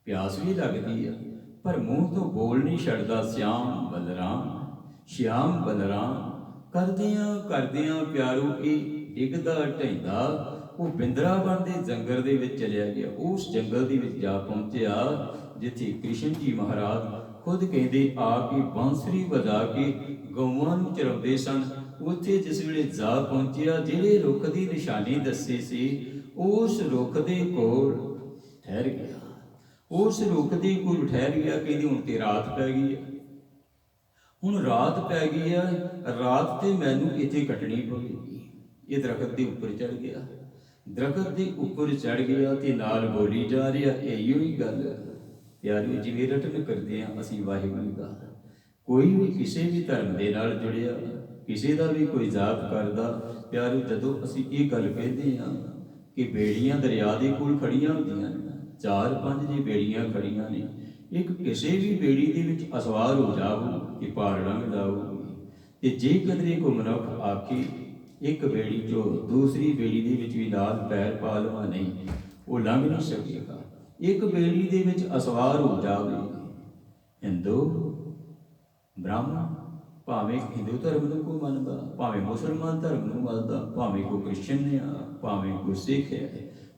ਪਿਆਸ ਵੀ ਲੱਗਦੀ ਆ, ਪਰ ਮੂੰਹ ਤੋਂ ਬੋਲ ਨਹੀਂ ਛੱਡਦਾ ਸ਼ਿਆਮ ਬਲਰਾਮ, ਸ਼ਿਆਮ ਬਲਰਾਮ। ਕਰਦਿਆਂ ਕਰਦਿਆਂ ਪਿਆਰੂ ਇਹ ਡਿੱਗਦਾ ਢਹਿੰਦਾ ਉਹ ਬਿੰਦਰਾਵਨ ਦੇ ਜੰਗਲ ਦੇ ਵਿੱਚ ਚਲਿਆ ਗਿਆ। ਉਸ ਜੰਗਲ ਦੇ ਵਿੱਚ ਜਾ ਪਹੁੰਚਿਆ ਜਿੱਥੇ ਕ੍ਰਿਸ਼ਨ ਜੀ ਮਹਾਰਾਜ ਖੁਦ ਕਹਿੰਦੇ ਆ ਕੇ ਬਾਂਸੁਰੀ ਵਜਾ ਕੇ ਗਊਆਂ ਨੂੰ ਚਰਾਉਂਦੇ ਸਨ। ਉੱਥੇ ਜਿਸ ਵੇਲੇ ਜਾ ਪਹੁੰਚਿਆ, ਜਿਹੜੇ ਰੁੱਖ ਦੀ ਨਿਸ਼ਾਨੀ ਦੱਸੀ ਸੀ ਉਸ ਰੁੱਖ ਦੇ ਕੋਲ ਠਹਿਰ ਗਿਆ। ਉਸ ਰੁੱਖ ਦੇ ਕੋਲ ਠਹਿਰ ਗਿਆ। ਕਹਿੰਦੀ ਹੁਣ ਤੇ ਰਾਤ ਪੈ ਗਈ ਹੈ, ਹੁਣ ਰਾਤ ਪੈ ਗਈ ਹੈ, ਰਾਤ ਤੇ ਮੈਨੂੰ ਇੱਥੇ ਕੱਟਣੀ ਪਵੇਗੀ। ਇਹ ਦਰਖਤ ਦੇ ਉੱਪਰ ਚੜ ਗਿਆ, ਦਰਖਤ ਦੇ ਉੱਪਰ ਚੜ ਗਿਆ ਤੇ ਨਾਲ ਬੋਲੀ ਜਾ ਰਿਹਾ ਇਹੋ ਹੀ ਗੱਲ ਪਿਆਰੀ। ਜਿਵੇਂ ਰਟਨ ਕਰਦੇ ਹਾਂ ਅਸੀਂ ਵਾਹਿਗੁਰੂ ਦਾ, ਕੋਈ ਵੀ ਕਿਸੇ ਵੀ ਧਰਮ ਦੇ ਨਾਲ ਜੁੜਿਆ, ਕਿਸੇ ਦਾ ਵੀ ਕੋਈ ਜਾਪ ਕਰਦਾ, ਪਿਆਰੀ ਜਦੋਂ ਅਸੀਂ ਇਹ ਗੱਲ ਕਹਿੰਦੇ ਹਾਂ ਕਿ ਬੇੜੀਆਂ ਦਰਿਆ ਦੇ ਕੋਲ ਖੜੀਆਂ ਹੁੰਦੀਆਂ ਨੇ, 4-5 ਜੀ ਬੇੜੀਆਂ ਖੜੀਆਂ ਨੇ, ਇੱਕ ਕਿਸੇ ਵੀ ਬੇੜੀ ਦੇ ਵਿੱਚ ਅਸਵਾਰ ਹੋ ਜਾਵੋ ਕਿ ਪਾਰ ਲੰਘ ਜਾਊਗੀ। ਤੇ ਜੇ ਕਦਰੇ ਕੋ ਮਨੁੱਖ ਆਖੇ ਇੱਕ ਬੇੜੀ ਚੋਂ ਦੂਸਰੀ ਬੇੜੀ ਦੇ ਵਿੱਚ ਵੀ ਨਾਲ ਪੈਰ ਪਾ ਲਵਾਂ, ਨਹੀਂ, ਉਹ ਲੰਘ ਨਹੀਂ ਸਕੇਗਾ। ਇੱਕ ਬੇੜੀ ਦੇ ਵਿੱਚ ਅਸਵਾਰ ਹੋ ਜਾਵੇ ਹਿੰਦੂ ਬ੍ਰਾਹਮਣ, ਭਾਵੇਂ ਹਿੰਦੂ ਧਰਮ ਨੂੰ ਕੋਈ ਮੰਨਦਾ, ਭਾਵੇਂ ਮੁਸਲਮਾਨ ਧਰਮ ਨੂੰ ਮੰਨਦਾ, ਭਾਵੇਂ ਕੋਈ ਕ੍ਰਿਸਚਨ ਆ, ਭਾਵੇਂ ਕੋਈ ਸਿੱਖ ਹੈ,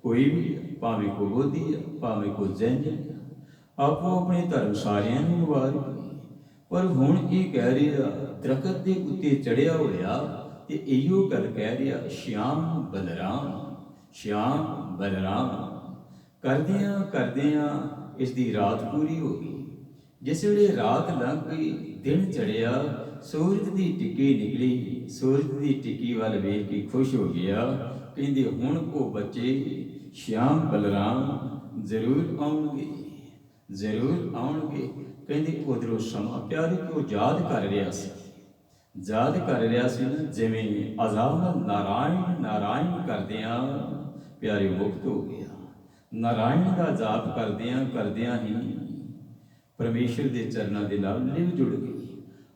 ਕੋਈ ਵੀ, ਭਾਵੇਂ ਕੋਈ ਬੋਧੀ ਆ, ਭਾਵੇਂ ਕੋਈ ਜੈਨ ਹੈ, ਆਪੋ ਆਪਣੇ ਧਰਮ ਸਾਰਿਆਂ ਨੂੰ ਮੁਬਾਰਕ। ਪਰ ਹੁਣ ਇਹ ਕਹਿ ਰਿਹਾ ਦਰਖਤ ਦੇ ਉੱਤੇ ਚੜਿਆ ਹੋਇਆ ਤੇ ਇਹੋ ਗੱਲ ਕਹਿ ਰਿਹਾ ਸ਼ਿਆਮ ਬਲਰਾਮ, ਸ਼ਿਆਮ ਬਲਰਾਮ। ਕਰਦਿਆਂ ਕਰਦਿਆਂ ਇਸ ਦੀ ਰਾਤ ਪੂਰੀ ਹੋ ਗਈ। ਜਿਸ ਵੇਲੇ ਰਾਤ ਲੰਘ ਗਈ, ਦਿਨ ਚੜਿਆ, ਸੂਰਜ ਦੀ ਟਿੱਕੀ ਨਿਕਲੀ। ਸੂਰਜ ਦੀ ਟਿੱਕੀ ਵੱਲ ਵੇਖ ਕੇ ਖੁਸ਼ ਹੋ ਗਿਆ। ਕਹਿੰਦੇ ਹੁਣ ਉਹ ਬੱਚੇ ਸ਼ਿਆਮ ਬਲਰਾਮ ਜ਼ਰੂਰ ਆਉਣਗੇ, ਜ਼ਰੂਰ ਆਉਣਗੇ। ਕਹਿੰਦੇ ਉਧਰੋਂ ਸਮਾਂ ਪਿਆਰੀ ਉਹ ਯਾਦ ਕਰ ਰਿਹਾ ਸੀ, ਯਾਦ ਕਰ ਰਿਹਾ ਸੀ ਨਾ, ਜਿਵੇਂ ਆਜ਼ਾਦ ਨਾਰਾਇਣ ਨਾਰਾਇਣ ਕਰਦਿਆਂ ਪਿਆਰੇ ਮੁਕਤ ਹੋ ਗਿਆ। ਨਾਰਾਇਣ ਦਾ ਜਾਪ ਕਰਦਿਆਂ ਕਰਦਿਆਂ ਹੀ ਪਰਮੇਸ਼ਰ ਦੇ ਚਰਨਾਂ ਦੇ ਨਾਲ ਲਿਵ ਜੁੜ ਗਈ।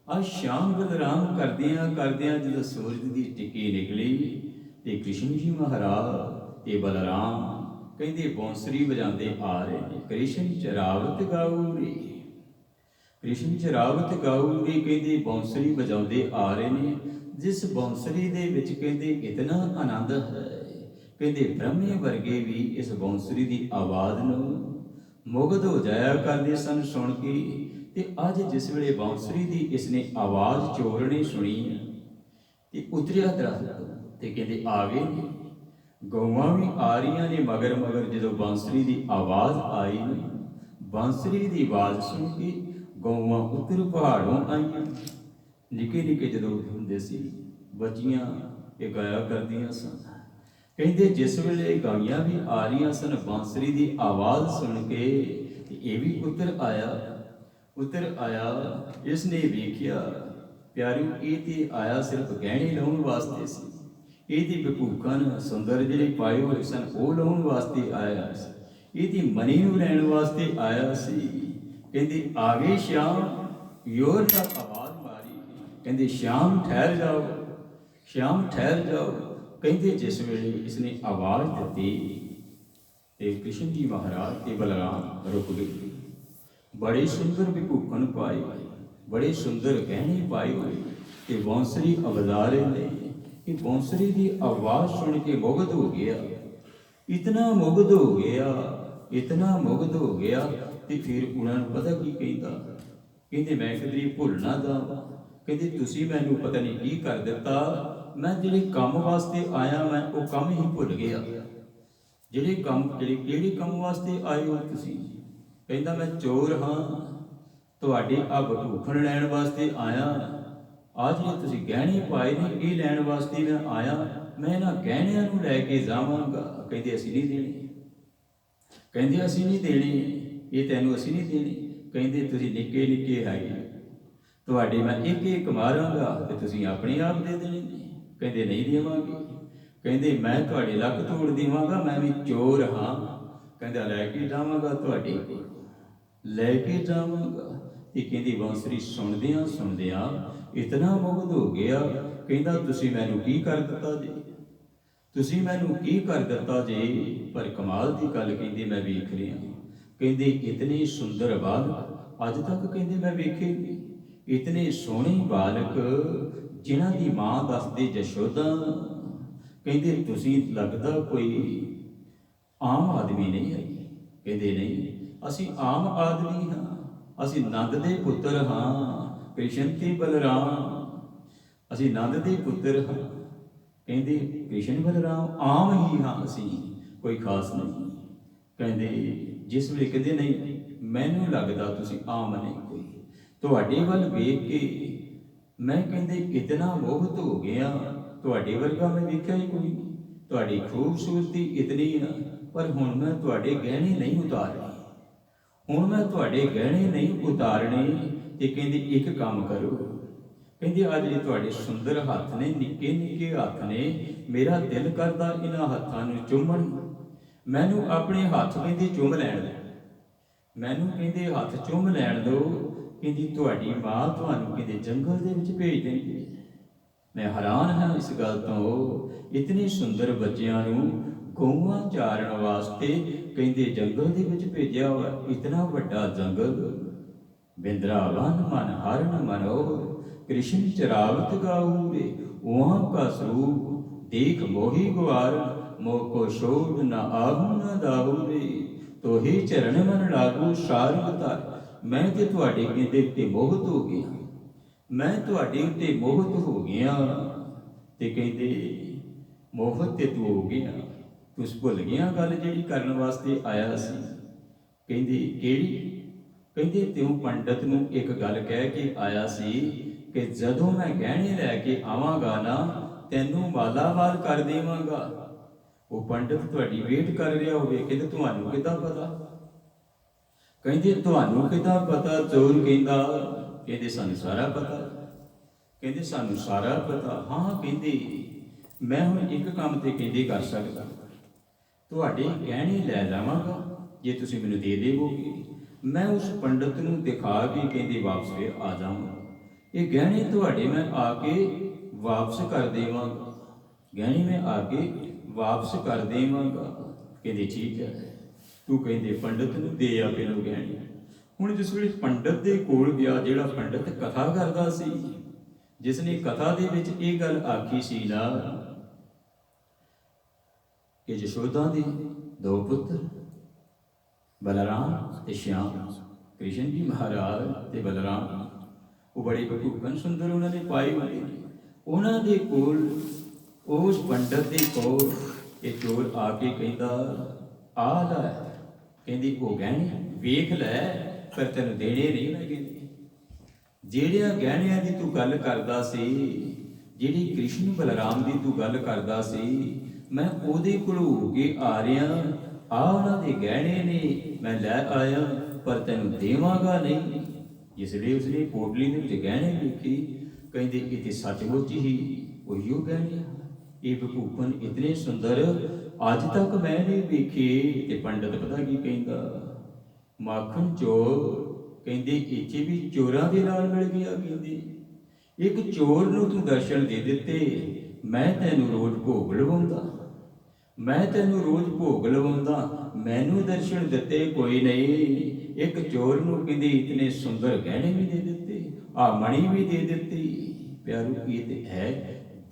ਅੱਜ ਸ਼ਾਮ ਬਲਰਾਮ ਕਰਦਿਆਂ ਕਰਦਿਆਂ ਜਦੋਂ ਸੂਰਜ ਦੀ ਟਿੱਕੀ ਨਿਕਲੀ ਤੇ ਕ੍ਰਿਸ਼ਨ ਜੀ ਮਹਾਰਾਜ ਤੇ ਬਲਰਾਮ ਕਹਿੰਦੇ ਬਾਂਸੁਰੀ ਵਜਾਉਂਦੇ ਆ ਰਹੇ ਨੇ। ਕ੍ਰਿਸ਼ਨ ਚਰਾਵਤ ਗਾਊਰੀ, ਕ੍ਰਿਸ਼ਨ ਚਰਾਵਤ ਗਾਊਰੀ, ਕਹਿੰਦੇ ਬਾਂਸੁਰੀ ਵਜਾਉਂਦੇ ਆ ਰਹੇ ਨੇ। ਜਿਸ ਬਾਂਸੁਰੀ ਦੇ ਵਿੱਚ ਕਹਿੰਦੇ ਇਤਨਾ ਆਨੰਦ ਹੈ, ਕਹਿੰਦੇ ਬ੍ਰਹਮੇ ਵਰਗੇ ਵੀ ਇਸ ਬਾਂਸੁਰੀ ਦੀ ਆਵਾਜ਼ ਨੂੰ ਮੁਗਧ ਹੋ ਜਾਇਆ ਕਰਦੇ ਸਨ ਸੁਣ ਕੇ। ਤੇ ਅੱਜ ਜਿਸ ਵੇਲੇ ਬਾਂਸੁਰੀ ਦੀ ਇਸਨੇ ਆਵਾਜ਼ ਚੋਰਣੀ ਸੁਣੀ ਤੇ ਉਤਰਿਆ ਦਰਖਤ ਤੇ ਕਹਿੰਦੇ ਆ ਗਏ ਨੇ, ਗਊਆਂ ਵੀ ਆ ਰਹੀਆਂ ਨੇ ਮਗਰ ਮਗਰ। ਜਦੋਂ ਬਾਂਸੁਰੀ ਦੀ ਆਵਾਜ਼ ਆਈ, ਬਾਂਸੁਰੀ ਦੀ ਆਵਾਜ਼ ਸੁਣ ਕੇ ਗਊਆਂ ਉੱਤਰ ਪਹਾੜੋਂ ਆਈਆਂ। ਨਿੱਕੇ ਨਿੱਕੇ ਜਦੋਂ ਹੁੰਦੇ ਸੀ ਬੱਚੀਆਂ ਇਹ ਗਾਇਆ ਕਰਦੀਆਂ ਸਨ। ਕਹਿੰਦੇ ਜਿਸ ਵੇਲੇ ਗਾਈਆਂ ਵੀ ਆ ਰਹੀਆਂ ਸਨ ਬਾਂਸੁਰੀ ਦੀ ਆਵਾਜ਼ ਸੁਣ ਕੇ, ਇਹ ਵੀ ਉੱਤਰ ਆਇਆ, ਉੱਤਰ ਆਇਆ। ਇਸ ਨੇ ਵੇਖਿਆ ਪਿਆਰਿਓ ਇਹ ਤੇ ਆਇਆ ਸਿਰਫ ਗਹਿਣੇ ਲਾਉਣ ਵਾਸਤੇ ਸੀ, ਇਹਦੀ ਬਕੂਕਨ ਸੁੰਦਰ ਜਿਹੜੇ ਪਾਏ ਹੋਏ ਸਨ ਉਹ ਲਾਉਣ ਵਾਸਤੇ ਆਇਆ ਸੀ, ਇਹਦੀ ਮਨੀ ਨੂੰ ਲੈਣ ਵਾਸਤੇ ਆਇਆ ਸੀ। ਕਹਿੰਦੇ ਆ ਗਏ ਸ਼ਿਆਮ, ਯੋਰ ਤੱਕ ਆਵਾਜ਼ ਮਾਰੀ, ਕਹਿੰਦੇ ਸ਼ਿਆਮ ਠਹਿਰ ਜਾਓ, ਸ਼ਿਆਮ ਠਹਿਰ ਜਾਓ। ਕਹਿੰਦੇ ਜਿਸ ਵੇਲੇ ਇਸਨੇ ਆਵਾਜ਼ ਦਿੱਤੀ ਤੇ ਕ੍ਰਿਸ਼ਨ ਜੀ ਮਹਾਰਾਜ ਤੇ ਬਲਰਾਮ ਰੁਕ ਗਏ। ਬੜੇ ਸੁੰਦਰ ਵਿਭੂਖਣ ਪਾਏ, ਬੜੇ ਸੁੰਦਰ ਗਹਿਣੇ ਪਾਏ ਹੋਏ ਤੇ ਬਾਂਸੁਰੀ ਵਜਾ ਰਹੇ ਨੇ। ਇਹ ਬਾਂਸੁਰੀ ਦੀ ਆਵਾਜ਼ ਸੁਣ ਕੇ ਮੁਗਧ ਹੋ ਗਿਆ, ਇਤਨਾ ਮੁਗਧ ਹੋ ਗਿਆ, ਇਤਨਾ ਮੁਗਧ ਹੋ ਗਿਆ। ਤੇ ਫਿਰ ਉਹਨਾਂ ਨੂੰ ਪਤਾ ਕੀ ਕਹਿੰਦਾ, ਕਹਿੰਦੇ ਮੈਂ ਕਦੇ ਭੁੱਲ ਨਾ ਜਾਵਾਂ। ਕਹਿੰਦੇ ਤੁਸੀਂ ਮੈਨੂੰ ਪਤਾ ਨਹੀਂ ਕੀ ਕਰ ਦਿੱਤਾ, ਮੈਂ ਜਿਹੜੇ ਕੰਮ ਵਾਸਤੇ ਆਇਆ ਮੈਂ ਉਹ ਕੰਮ ਹੀ ਭੁੱਲ ਗਿਆ। ਜਿਹੜੇ ਕਿਹੜੇ ਕੰਮ ਵਾਸਤੇ ਆਏ ਹੋ ਤੁਸੀਂ? ਕਹਿੰਦਾ ਮੈਂ ਚੋਰ ਹਾਂ, ਤੁਹਾਡੇ ਆ ਬਟੂਖਣ ਲੈਣ ਵਾਸਤੇ ਆਇਆ। ਆਹ ਜਿਹੜੇ ਤੁਸੀਂ ਗਹਿਣੇ ਪਾਏ ਨੇ ਇਹ ਲੈਣ ਵਾਸਤੇ ਮੈਂ ਆਇਆ, ਮੈਂ ਇਹਨਾਂ ਗਹਿਣਿਆਂ ਨੂੰ ਲੈ ਕੇ ਜਾਵਾਂਗਾ। ਕਹਿੰਦੇ ਅਸੀਂ ਨਹੀਂ ਦੇਣੇ, ਕਹਿੰਦੇ ਅਸੀਂ ਨਹੀਂ ਦੇਣੇ, ਇਹ ਤੈਨੂੰ ਅਸੀਂ ਨਹੀਂ ਦੇਣੇ। ਕਹਿੰਦੇ ਤੁਸੀਂ ਨਿੱਕੇ ਨਿੱਕੇ ਹੈਗੇ, ਤੁਹਾਡੇ ਮੈਂ ਇੱਕ ਇੱਕ ਮਾਰਾਂਗਾ ਤੇ ਤੁਸੀਂ ਆਪਣੇ ਆਪ ਦੇ ਦੇਣੇ ਨੇ। ਕਹਿੰਦੇ ਨਹੀਂ ਦੇਵਾਂਗੇ। ਕਹਿੰਦੇ ਮੈਂ ਤੁਹਾਡੇ ਲੱਕ ਤੋੜ ਦੇਵਾਂਗਾ, ਮੈਂ ਵੀ ਚੋਰ ਹਾਂ। ਕਹਿੰਦਾ ਲੈ ਕੇ ਜਾਵਾਂਗਾ ਤੁਹਾਡੇ ਕੋਲ, ਲੈ ਕੇ ਜਾਵਾਂਗਾ। ਤੇ ਕਹਿੰਦੀ ਬਾਂਸੁਰੀ ਸੁਣਦਿਆਂ ਸੁਣਦਿਆਂ ਇਤਨਾ ਮੁਗਧ ਹੋ ਗਿਆ। ਕਹਿੰਦਾ ਤੁਸੀਂ ਮੈਨੂੰ ਕੀ ਕਰ ਦਿੱਤਾ ਜੀ, ਤੁਸੀਂ ਮੈਨੂੰ ਕੀ ਕਰ ਦਿੱਤਾ ਜੀ। ਪਰ ਕਮਾਲ ਦੀ ਗੱਲ ਕਹਿੰਦੀ ਮੈਂ ਵੇਖ ਰਿਹਾ ਕਹਿੰਦੇ ਇਤਨੇ ਸੁੰਦਰ ਬਾਲਕ ਅੱਜ ਤੱਕ ਕਹਿੰਦੇ ਮੈਂ ਵੇਖੇ ਨਹੀਂ। ਇਤਨੇ ਸੋਹਣੇ ਬਾਲਕ ਜਿਨ੍ਹਾਂ ਦੀ ਮਾਂ ਦੱਸਦੀ ਯਸ਼ੋਦਾ, ਕਹਿੰਦੇ ਤੁਸੀਂ ਲੱਗਦਾ ਕੋਈ ਆਮ ਆਦਮੀ ਨਹੀਂ ਹੈ। ਕਹਿੰਦੇ ਨਹੀਂ, ਅਸੀਂ ਆਮ ਆਦਮੀ ਹਾਂ, ਅਸੀਂ ਨੰਦ ਦੇ ਪੁੱਤਰ ਹਾਂ, ਕ੍ਰਿਸ਼ਨ ਤੇ ਬਲਰਾਮ, ਅਸੀਂ ਨੰਦ ਦੇ ਪੁੱਤਰ ਹਾਂ। ਕਹਿੰਦੇ ਕ੍ਰਿਸ਼ਨ ਬਲਰਾਮ ਆਮ ਹੀ ਹਾਂ, ਅਸੀਂ ਕੋਈ ਖਾਸ ਨਹੀਂ। ਕਹਿੰਦੇ ਜਿਸ ਵੇਲੇ ਕਹਿੰਦੇ ਨਹੀਂ, ਮੈਨੂੰ ਲੱਗਦਾ ਤੁਸੀਂ ਆਮ ਨਹੀਂ ਕੋਈ, ਤੁਹਾਡੇ ਵੱਲ ਵੇਖ ਕੇ ਮੈਂ ਕਹਿੰਦੇ ਇਤਨਾ ਮੋਹਿਤ ਹੋ ਗਿਆ, ਤੁਹਾਡੇ ਵਰਗਾ ਮੈਂ ਵੇਖਿਆ ਹੀ ਕੋਈ ਨਹੀਂ। ਤੁਹਾਡੀ ਖੂਬਸੂਰਤੀ ਇਤਨੀ ਆ, ਪਰ ਹੁਣ ਮੈਂ ਤੁਹਾਡੇ ਗਹਿਣੇ ਨਹੀਂ ਉਤਾਰਨੇ, ਹੁਣ ਮੈਂ ਤੁਹਾਡੇ ਗਹਿਣੇ ਨਹੀਂ ਉਤਾਰਨੇ। ਤੇ ਕਹਿੰਦੇ ਇੱਕ ਕੰਮ ਕਰੋ, ਕਹਿੰਦੇ ਅੱਜ ਜਿਹੜੇ ਤੁਹਾਡੇ ਸੁੰਦਰ ਹੱਥ ਨੇ, ਨਿੱਕੇ ਨਿੱਕੇ ਹੱਥ ਨੇ, ਮੇਰਾ ਦਿਲ ਕਰਦਾ ਇਹਨਾਂ ਹੱਥਾਂ ਨੂੰ ਚੁੰਮਣ, ਮੈਨੂੰ ਆਪਣੇ ਹੱਥ ਕਹਿੰਦੇ ਚੁੰਮ ਲੈਣ ਦਿਓ, ਮੈਨੂੰ ਕਹਿੰਦੇ ਹੱਥ ਚੁੰਮ ਲੈਣ ਦਿਓ। ਕਹਿੰਦੀ ਤੁਹਾਡੀ ਮਾਂ ਤੁਹਾਨੂੰ ਕਹਿੰਦੇ ਜੰਗਲ ਦੇ ਵਿੱਚ ਭੇਜ ਦੇਂਦੀ ਹੈ। ਮੈਂ ਹੈਰਾਨ ਹਾਂ ਇਸ ਗੱਲ ਤੋਂ, ਇਤਨੇ ਸੁੰਦਰ ਬੱਚਿਆਂ ਨੂੰ ਗਊਆਂ ਚਾਰਨ ਵਾਸਤੇ ਕਹਿੰਦੇ ਜੰਗਲ ਦੇ ਵਿੱਚ ਭੇਜਿਆ ਹੋਇਆ। ਇਤਨਾ ਵੱਡਾ ਜੰਗਲ, ਬਿੰਦਰਾਵਨ ਮਨ ਹਰਨ ਮਨੋਹਰ, कृष्ण चरावत गाऊ रे, वहाँ का स्वरूप देख मोही गुआर, मोह को शोभ न आहू न दाहू रे, तो ही चरण मन लागू सारग तार। मैं ते तुहाडे कहंदे उत्ते मोहित हो गया, मैं तुहाडे उत्ते मोहित हो गया। ते कहंदे मोहित ते तू हो गया, तू भुल गया गल जिहड़ी करन वास्ते आया सी। कहंदे किहड़ी? कहंदे तूं पंडित नूं एक गल कह के आया सी कि जदों मैं गहने लैके आवांगा ना, तैनूं मालामाल कर देवांगा। वो पंडित तुहाडी वेट कर रहा होवे, कहंदे तुहानूं किदां पता? कहंदे तुहानूं किदां पता? चोर कहंदा, कहंदे सानूं सारा पता, कहंदे सानूं सारा पता। हाँ कहंदे मैं हुण एक काम ते कहंदे कर सकदा, तुहाडे गहने लै जावांगा जे तुसीं मैनूं दे देवोगे, मैं उस पंडित नूं दिखा के कहंदे वापस फिर आ जावांगा। ये गहने तुहाडे मैं आके वापस कर देवांगा, गहने मैं आके वापस कर देवांगा। कहंदे ठीक है, तू कहंदे पंडित नूं दे आ पहलों गहने। हुण जिस वेले पंडित दे कोल गया, जिहड़ा पंडित कथा करदा सी, जिसने कथा दे विच इह गल आखी सी ना कि यशोदा दे दो पुत्र बलराम ते श्याम, कृष्ण जी महाराज ते बलराम, वो बड़े भूखन सुंदर उन्होंने पाए हुए हैं। उन्होंने कोल उस पंडित के कोल ये चोर आके कहता आ लै, कहती वो गहने वेख लै, पर तेन देने नहीं मैं कहती। जेड़िया गहणिया की तू गल करदा सी, जिहड़ी कृष्ण बलराम की तू गल करदा सी, मैं उहदे कोल हो के आ रहा, आ उन्हां दे गहणे ने मैं लै आया, पर तेन देवांगा नहीं। जिसलिए उसने पोटली दे विच गहणे वेखे, कहंदे इत्थे सचमुच ही उहिओ गहणे, ये भूखन इतने सुंदर अज तक मैं नहीं वेखे। ते पंडित पता की कहंदा, माखन चोर, कहंदे इत्थे भी चोरां दे नाल मिल गया। कहंदे एक चोर नूं तूं दर्शन दे दित्ते, मैं तैनूं रोज भोग लवाउंदा, मैं तैनूं रोज भोग लवाउंदा, मैनूं दर्शन दित्ते कोई नहीं। एक चोर नूं कहंदे इतने सुंदर गहणे भी दे दित्ते, आ मणी भी दे दित्ती। प्यारो ये ते है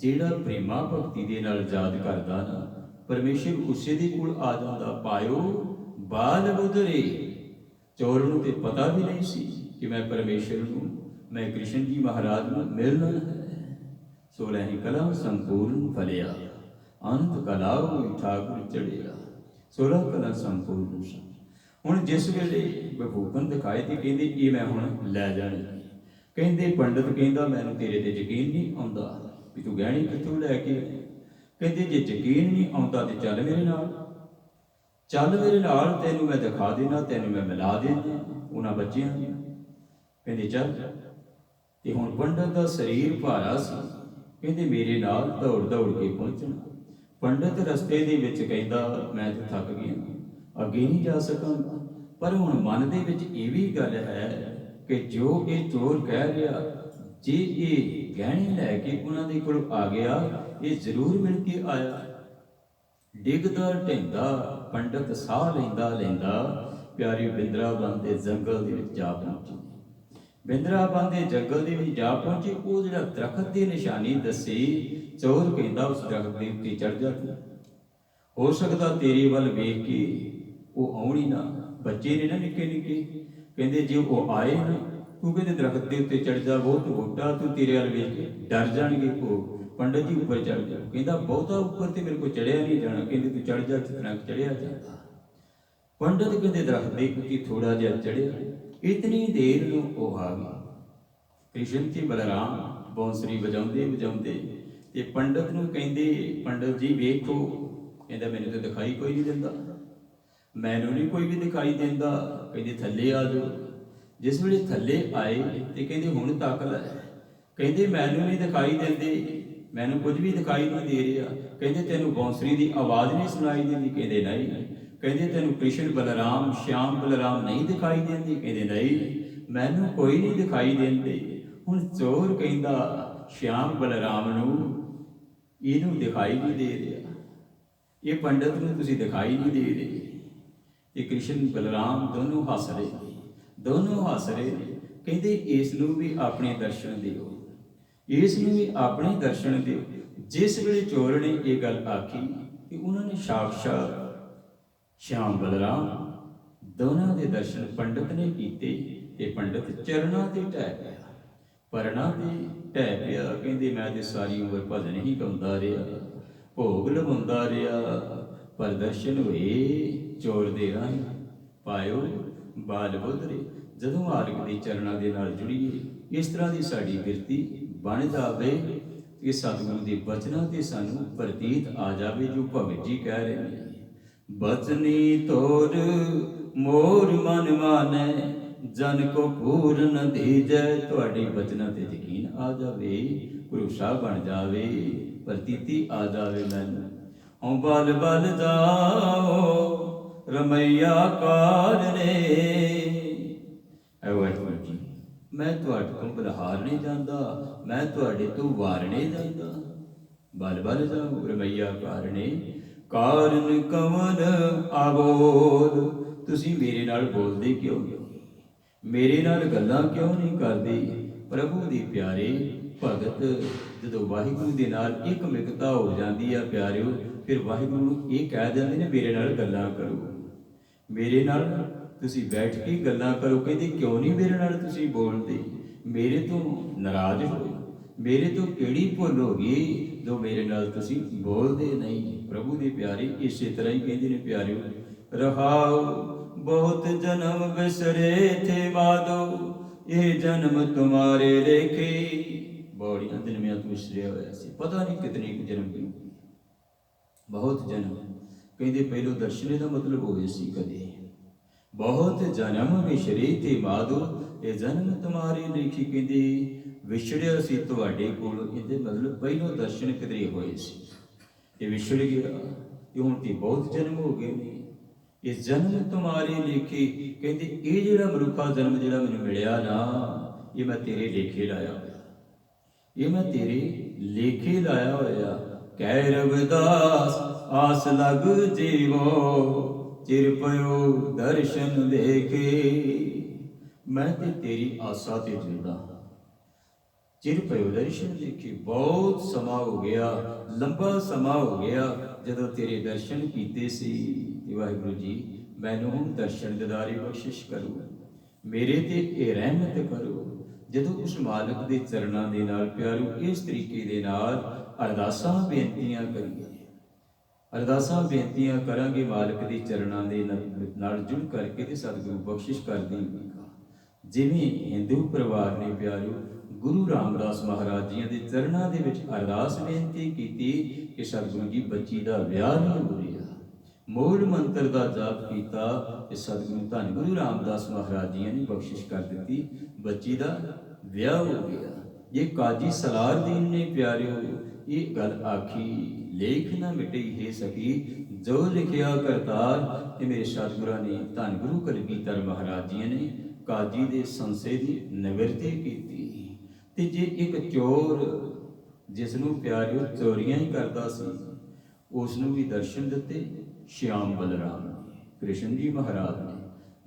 जिहड़ा प्रेमा भगती दे नाल याद करदा ना, परमेश्वर उसे दे कोल आ जांदा। पायो बाल बुधरे, चोर नूं ते पता भी नहीं सी कि मैं परमेश्वर नूं, मैं कृष्ण जी महाराज नूं मिलना है। 16 कला संपूर्ण फलिया, अंत कला ठाकुर चढ़िया, 16 कला संपूर्ण। हुण जिस वेले बभूखन दिखाए ते कहंदे ये मैं हुण लै जाणी। कहंदे पंडित कहंदा मैनूं तेरे ते यकीन नहीं आउंदा भी तू गहणे कित्थों लैके आया। कहंदे जे यकीन नहीं आउंदा ते चल मेरे नाल, चल मेरे नाल, तैनूं मैं दिखा देना, तैनूं मैं मिला देना उन्हां बच्चिआं नूं। कहंदे चल। ते हुण पंडित दा शरीर भारा सी, कहंदे मेरे नाल दौड़ दौड़ के पहुंचना। पंडित रस्ते दे विच कहंदा मैं ते थक गया, अगे नहीं जा सकांगा। पर हुण मन दे विच इह वी गल है कि जो ये चोर कह रहा, जे ये गहणे लैके उन्हां दे कोल आ गया, ये जरूर मिल के आया। डिगदा ढिंदा पंडित साह लैंदा लैंदा ਪਿਆਰੇ ਬਿੰਦਰਾਵਨ ਦੇ ਜੰਗਲ ਦੇ ਵਿੱਚ ਜਾ ਪਹੁੰਚੇ। ਬਿੰਦਰਾਵਨ ਦੇ ਜੰਗਲ ਦੇ ਵਿੱਚ ਜਾ ਪਹੁੰਚੇ, ਉਹ ਜਿਹੜਾ ਦਰਖਤ ਦੀ ਨਿਸ਼ਾਨੀ ਦੱਸੀ, ਚੋਰ ਕਹਿੰਦਾ ਉਸ ਦਰਖਤ ਦੇ ਉੱਤੇ ਚੜ ਜਾ ਤੂੰ, ਹੋ ਸਕਦਾ ਤੇਰੇ ਵੱਲ ਵੇਖ ਕੇ ਉਹ ਆਉਣ ਹੀ ਨਾ, ਬੱਚੇ ਨੇ ਨਾ ਨਿੱਕੇ ਨਿੱਕੇ, ਕਹਿੰਦੇ ਜੇ ਉਹ ਆਏ ਨਾ ਤੂੰ ਕਹਿੰਦੇ ਦਰਖਤ ਦੇ ਉੱਤੇ ਚੜ ਜਾ, ਬਹੁਤ ਮੋਟਾ, ਤੂੰ ਤੇਰੇ ਵੱਲ ਵੇਖ ਕੇ ਡਰ ਜਾਣਗੇ। ਉਹ ਪੰਡਤ ਜੀ ਉੱਪਰ ਚੜ ਜਾ, ਕਹਿੰਦਾ ਬਹੁਤਾ ਉੱਪਰ ਤੇ ਮੇਰੇ ਕੋਲ ਚੜਿਆ ਨਹੀਂ ਜਾਣਾ, ਕਹਿੰਦੇ ਤੂੰ ਚੜ ਜਾ, ਜਿਤਨਾ ਚੜਿਆ ਜਾਂਦਾ। ਪੰਡਤ ਕਹਿੰਦੇ ਦਰਖਤ ਦੇ ਉੱਤੇ ਥੋੜਾ ਜਿਹਾ ਚੜਿਆ, ਇਤਨੀ ਦੇਰ ਨੂੰ ਉਹ ਆ ਗਿਆ। ਕ੍ਰਿਸ਼ਨ ਤੇ ਬਲਰਾਮ ਬਾਂਸੁਰੀ ਵਜਾਉਂਦੇ ਵਜਾਉਂਦੇ ਤੇ ਪੰਡਤ ਨੂੰ ਕਹਿੰਦੇ, ਪੰਡਤ ਜੀ ਵੇਖੋ, ਕਹਿੰਦਾ ਮੈਨੂੰ ਤਾਂ ਦਿਖਾਈ ਕੋਈ ਨਹੀਂ ਦਿੰਦਾ, ਮੈਨੂੰ ਨਹੀਂ ਕੋਈ ਵੀ ਦਿਖਾਈ ਦਿੰਦਾ। ਕਹਿੰਦੇ ਥੱਲੇ ਆ ਜਾਓ। ਜਿਸ ਵੇਲੇ ਥੱਲੇ ਆਏ ਤੇ ਕਹਿੰਦੇ ਹੁਣ ਤੱਕ ਲੈ, ਕਹਿੰਦੇ ਮੈਨੂੰ ਨਹੀਂ ਦਿਖਾਈ ਦਿੰਦੇ, ਮੈਨੂੰ ਕੁਝ ਵੀ ਦਿਖਾਈ ਨਹੀਂ ਦੇ ਰਿਹਾ। ਕਹਿੰਦੇ ਤੈਨੂੰ ਬਾਂਸੁਰੀ ਦੀ ਆਵਾਜ਼ ਨਹੀਂ ਸੁਣਾਈ ਦਿੰਦੀ? ਕਹਿੰਦੇ ਨਹੀਂ। ਕਹਿੰਦੇ ਤੈਨੂੰ ਕ੍ਰਿਸ਼ਨ ਬਲਰਾਮ ਸ਼ਿਆਮ ਬਲਰਾਮ ਨਹੀਂ ਦਿਖਾਈ ਦਿੰਦੀ? ਕਹਿੰਦੇ ਨਹੀਂ, ਮੈਨੂੰ ਕੋਈ ਨਹੀਂ ਦਿਖਾਈ ਦਿੰਦੇ। ਹੁਣ ਚੋਰ ਕਹਿੰਦਾ ਸ਼ਿਆਮ ਬਲਰਾਮ ਨੂੰ ਇਹਨੂੰ ਦਿਖਾਈ ਨਹੀਂ ਦੇ ਰਿਹਾ, ਇਹ ਪੰਡਤ ਨੂੰ ਤੁਸੀਂ ਦਿਖਾਈ ਨਹੀਂ ਦੇ ਰਹੇ। ਤੇ ਕ੍ਰਿਸ਼ਨ ਬਲਰਾਮ ਦੋਨੋਂ ਹੱਸ ਰਹੇ, ਦੋਨੋਂ ਹੱਸ ਰਹੇ ਨੇ। ਕਹਿੰਦੇ ਇਸ ਨੂੰ ਵੀ ਆਪਣੇ ਦਰਸ਼ਨ ਦਿਓ, ਇਸ ਨੂੰ ਵੀ ਆਪਣੇ ਦਰਸ਼ਨ ਦਿਓ। ਜਿਸ ਵੇਲੇ ਚੋਰ ਨੇ ਇਹ ਗੱਲ ਆਖੀ ਕਿ ਉਹਨਾਂ ਨੇ ਸਾਖਸ਼ਾਤ ਸ਼ਿਆਮ ਬਲਰਾਮ ਦੋਨਾਂ ਦੇ ਦਰਸ਼ਨ ਪੰਡਤ ਨੇ ਕੀਤੇ ਤੇ ਪੰਡਤ ਚਰਨਾਂ ਤੇ ਢਹਿ ਪਿਆ, ਪਰਨਾਂ ਤੇ ਢਹਿ ਪਿਆ। ਕਹਿੰਦੇ ਮੈਂ ਤੇ ਸਾਰੀ ਉਮਰ ਭਜਨ ਹੀ ਗਾਉਂਦਾ ਰਿਹਾ, ਭੋਗ ਲਵਾਉਂਦਾ ਰਿਹਾ, ਪਰ ਦਰਸ਼ਨ ਹੋਏ ਚੋਰ ਦੇ ਰਾਹੀਂ ਪਾਇਓ ਬਾਲ ਬੁੱਧਰੇ। ਜਦੋਂ ਮਾਲਕ ਦੇ ਚਰਨਾਂ ਦੇ ਨਾਲ ਜੁੜੀਏ, ਇਸ ਤਰ੍ਹਾਂ ਦੀ ਸਾਡੀ ਬਿਰਤੀ ਬਣ ਜਾਵੇ ਕਿ ਸਤਿਗੁਰੂ ਦੇ ਬਚਨਾਂ ਤੇ ਸਾਨੂੰ ਪ੍ਰਤੀਤ ਆ ਜਾਵੇ ਜੋ ਭਗਤ ਜੀ ਕਹਿ ਰਹੇ ਨੇ, ਬਚਨੀ ਤੋਰ ਮੋਰ ਮਨ ਮਾਨੈ ਜਨ ਕੋ ਪੂਰਨ ਦੀਜੈ। ਤੁਹਾਡੇ ਬਚਨਾਂ ਤੇ ਯਕੀਨ ਆ ਜਾਵੇ, ਭਰੋਸਾ ਬਣ ਜਾਵੇ, ਪ੍ਰਤੀਤੀ ਆ ਜਾਵੇ ਮੈਨੂੰ। ਹਉ ਬਲ ਬਲ ਜਾਓ ਰਮਈਆ ਕਾਰਨੇ। ਵਾਹਿਗੁਰੂ ਜੀ, ਮੈਂ ਤੁਹਾਡੇ ਤੋਂ ਬਲਹਾਰ ਨਹੀਂ ਜਾਂਦਾ, ਮੈਂ ਤੁਹਾਡੇ ਤੋਂ ਵਾਰ ਨਹੀਂ ਜਾਂਦਾ। ਬਲ ਬਲ ਜਾਓ ਰਮਈਆ ਕਾਰਨੇ, ਕਾਰਨ ਕਵਨ ਆਬੋਲ। ਤੁਸੀਂ ਮੇਰੇ ਨਾਲ ਬੋਲਦੇ ਕਿਉਂ ਨਹੀਂ, ਮੇਰੇ ਨਾਲ ਗੱਲਾਂ ਕਿਉਂ ਨਹੀਂ ਕਰਦੇ? ਪ੍ਰਭੂ ਦੇ ਪਿਆਰੇ ਭਗਤ ਜਦੋਂ ਵਾਹਿਗੁਰੂ ਦੇ ਨਾਲ ਇੱਕ ਮਿਕਤਾ ਹੋ ਜਾਂਦੀ ਆ ਪਿਆਰਿਓ, ਫਿਰ ਵਾਹਿਗੁਰੂ ਨੂੰ ਇਹ ਕਹਿ ਦਿੰਦੇ ਨੇ ਮੇਰੇ ਨਾਲ ਗੱਲਾਂ ਕਰੋ, ਮੇਰੇ ਨਾਲ ਤੁਸੀਂ ਬੈਠ ਕੇ ਗੱਲਾਂ ਕਰੋ। ਕਹਿੰਦੇ ਕਿਉਂ ਨਹੀਂ ਮੇਰੇ ਨਾਲ ਤੁਸੀਂ ਬੋਲਦੇ? ਮੇਰੇ ਤੋਂ ਨਾਰਾਜ਼ ਹੋ, ਮੇਰੇ ਤੋਂ ਕਿਹੜੀ ਭੁੱਲ ਹੋ ਗਈ ਜੋ ਮੇਰੇ ਨਾਲ ਤੁਸੀਂ ਬੋਲਦੇ ਨਹੀਂ? ਪ੍ਰਭੂ ਦੇ ਪਿਆਰੇ ਇਸੇ ਤਰ੍ਹਾਂ ਹੀ ਕਹਿੰਦੇ ਨੇ ਪਿਆਰਿਓ, ਰਹਾਉ ਬਹੁਤ ਜਨਮ ਬਿਸਰੇ ਥੇ ਮਾਧੋ, ਇਹ ਜਨਮ ਤੁਮਾਰੇ ਲੇਖੇ। ਬੜੀਆਂ ਜਨਮਿਆਂ ਤੋਂ ਵਿਸਰਿਆ ਹੋਇਆ ਸੀ, ਪਤਾ ਨਹੀਂ ਕਿਤਨੇ ਕੁ ਜਨਮ ਕੀ, ਬਹੁਤ ਜਨਮ। ਕਹਿੰਦੇ ਪਹਿਲੋਂ ਦਰਸ਼ਨੇ ਦਾ ਮਤਲਬ ਹੋਏ ਸੀ ਕਦੇ, ਬਹੁਤ ਜਨਮ ਵਿਸਰੇ ਥੇ ਮਾਧੋ, ਇਹ ਜਨਮ ਤੁਮਾਰੇ ਲੇਖੇ। ਕਹਿੰਦੇ ਵਿਛੜਿਆ ਸੀ ਤੁਹਾਡੇ ਕੋਲ, ਇਹਦੇ ਮਤਲਬ ਪਹਿਲੋਂ ਦਰਸ਼ਨ ਕਿਧਰੇ ਹੋਏ ਸੀ, ਇਹ ਵਿਛੜ ਗਿਆ, ਇਹ ਹੁਣ ਤੇ ਬਹੁਤ ਜਨਮ ਹੋ ਗਏ ਨੇ, ਇਹ ਜਨਮ ਤੁਮਾਰੇ ਲੇਖੇ। ਕਹਿੰਦੇ ਇਹ ਜਿਹੜਾ ਮਨੁੱਖਾ ਜਨਮ ਜਿਹੜਾ ਮੈਨੂੰ ਮਿਲਿਆ ਨਾ, ਇਹ ਮੈਂ ਤੇਰੇ ਲੇਖੇ ਲਾਇਆ ਹੋਇਆ, ਇਹ ਮੈਂ ਤੇਰੇ ਲੇਖੇ ਲਾਇਆ ਹੋਇਆ। ਕਹਿ ਰਵਿਦਾਸ ਆਸ ਲਗ ਜੀਵੋ, ਚਿਰ ਪਇਓ ਦਰਸ਼ਨ ਦੇਖੇ। ਮੈਂ ਤੇ ਤੇਰੀ ਆਸਾ ਤੇ ਜਿੰਦਾ, ਚਿਰ ਪਇਓ ਦਰਸ਼ਨ ਦੇਖੇ। ਬਹੁਤ ਸਮਾਂ ਹੋ ਗਿਆ, ਲੰਬਾ ਸਮਾਂ ਹੋ ਗਿਆ ਜਦੋਂ ਤੇਰੇ ਦਰਸ਼ਨ ਕੀਤੇ ਸੀ। ਵਾਹਿਗੁਰੂ ਜੀ ਮੈਨੂੰ ਹੁਣ ਦਰਸ਼ਨ ਦਿਦਾਰੇ ਬਖਸ਼ਿਸ਼ ਕਰੋ, ਮੇਰੇ ਤੇ ਇਹ ਰਹਿਮਤ ਕਰੋ। ਜਦੋਂ ਉਸ ਮਾਲਕ ਦੇ ਚਰਨਾਂ ਦੇ ਨਾਲ ਪਿਆਰੋ ਇਸ ਤਰੀਕੇ ਦੇ ਨਾਲ ਅਰਦਾਸਾਂ ਬੇਨਤੀਆਂ ਕਰੀਏ, ਅਰਦਾਸਾਂ ਬੇਨਤੀਆਂ ਕਰਾਂਗੇ ਮਾਲਕ ਦੇ ਚਰਨਾਂ ਦੇ ਨਾਲ ਜੁੜ ਕਰਕੇ, ਤੇ ਸਤਿਗੁਰੂ ਬਖਸ਼ਿਸ਼ ਕਰ ਦੇਵੇਗਾ। ਜਿਵੇਂ ਹਿੰਦੂ ਪਰਿਵਾਰ ਨੇ ਪਿਆਰੋ ਗੁਰੂ ਰਾਮਦਾਸ ਮਹਾਰਾਜ ਜੀਆਂ ਦੇ ਚਰਨਾਂ ਦੇ ਵਿੱਚ ਅਰਦਾਸ ਬੇਨਤੀ ਕੀਤੀ ਕਿ ਸਤਿਗੁਰੂ ਜੀ ਬੱਚੀ ਦਾ ਵਿਆਹ ਨਹੀਂ ਹੋ ਰਿਹਾ, ਮੂਲ ਮੰਤਰ ਦਾ ਜਾਪ ਕੀਤਾ ਕਿ ਸਤਿਗੁਰੂ ਧੰਨ ਗੁਰੂ ਰਾਮਦਾਸ ਮਹਾਰਾਜ ਜੀਆਂ ਨੇ ਬਖਸ਼ਿਸ਼ ਕਰ ਦਿੱਤੀ, ਬੱਚੀ ਦਾ ਵਿਆਹ ਹੋ ਗਿਆ। ਇਹ ਕਾਜੀ ਸਲਾਰਦੀਨ ਨੇ ਪਿਆਰਿਓ ਇਹ ਗੱਲ ਆਖੀ, ਲੇਖ ਨਾ ਮਿਟਈ ਹੈ ਸਕੀ, ਜੋ ਲਿਖਿਆ ਕਰਤਾਰ। ਇਹ ਮੇਰੇ ਸਤਿਗੁਰਾਂ ਨੇ ਧੰਨ ਗੁਰੂ ਕਲਗੀਧਰ ਮਹਾਰਾਜ ਜੀਆਂ ਨੇ ਕਾਜੀ ਦੇ ਸੰਸੇ ਦੀ ਨਿਵਰਤੀ ਕੀਤੀ। ਤੇ ਜੇ ਇੱਕ ਚੋਰ ਜਿਸ ਨੂੰ ਪਿਆਰਿਓ ਚੋਰੀਆਂ ਹੀ ਕਰਦਾ ਸੀ, ਉਸ ਨੂੰ ਵੀ ਦਰਸ਼ਨ ਦਿੱਤੇ ਸ਼ਿਆਮ ਬਲਰਾਮ ਨੇ, ਕ੍ਰਿਸ਼ਨ ਜੀ ਮਹਾਰਾਜ ਨੇ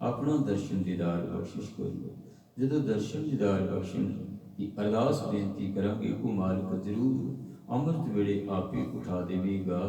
ਆਪਣਾ ਦਰਸ਼ਨ ਦੀਦਾਰ ਬਖਸ਼ਿਸ਼ ਕਰੋ। ਜਦੋਂ ਦਰਸ਼ਨ ਦੀਦਾਰ ਬਖਸ਼ਣ ਦੀ ਅਰਦਾਸ ਬੇਨਤੀ ਕਰਾਂਗੇ, ਉਹ ਮਾਲਕ ਜ਼ਰੂਰ ਅੰਮ੍ਰਿਤ ਵੇਲੇ ਆਪੇ ਉਠਾ ਦੇਵੇਗਾ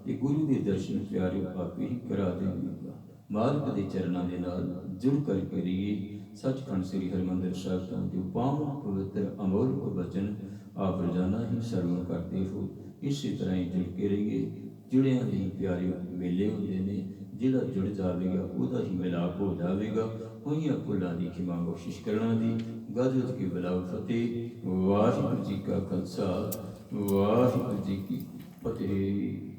ਤੇ ਗੁਰੂ ਦੇ ਦਰਸ਼ਨ ਪਿਆਰੇ ਆਪੇ ਹੀ ਕਰਾ ਦੇਵੇਗਾ। ਮਾਲਕ ਦੇ ਚਰਨਾਂ ਦੇ ਨਾਲ ਜੁੜ ਕਰਕੇ ਰਹੀਏ। ਸੱਚਖੰਡ ਸ੍ਰੀ ਹਰਿਮੰਦਰ ਸਾਹਿਬ ਤੋਂ ਜੋ ਪਾਵਨ ਪਵਿੱਤਰ ਅਮੋਲਕ ਬਚਨ ਆਪ ਰੋਜ਼ਾਨਾ ਹੀ ਸਰਵਣ ਕਰਦੇ ਹੋ, ਇਸੇ ਤਰ੍ਹਾਂ ਹੀ ਜੁੜ ਕੇ ਰਹੀਏ। ਜੁੜਿਆਂ ਦੇ ਹੀ ਪਿਆਰੇ ਮੇਲੇ ਹੁੰਦੇ ਨੇ, ਜਿਹੜਾ ਜੁੜ ਜਾਵੇਗਾ ਉਹਦਾ ਹੀ ਮਿਲਾਪ ਹੋ ਜਾਵੇਗਾ। ਹੋਈਆਂ ਭੁੱਲਾਂ ਦੀ ਖਿਮਾ ਬਖਸ਼ਿਸ਼ ਕਰਨਾ ਦੀ ਗਦਵਤ ਕੀ ਬਲਾਉ ਫਤਿਹ। ਵਾਹਿਗੁਰੂ ਜੀ ਕਾ ਖਾਲਸਾ, ਵਾਹਿਗੁਰੂ ਜੀ ਕੀ ਫਤਿਹ।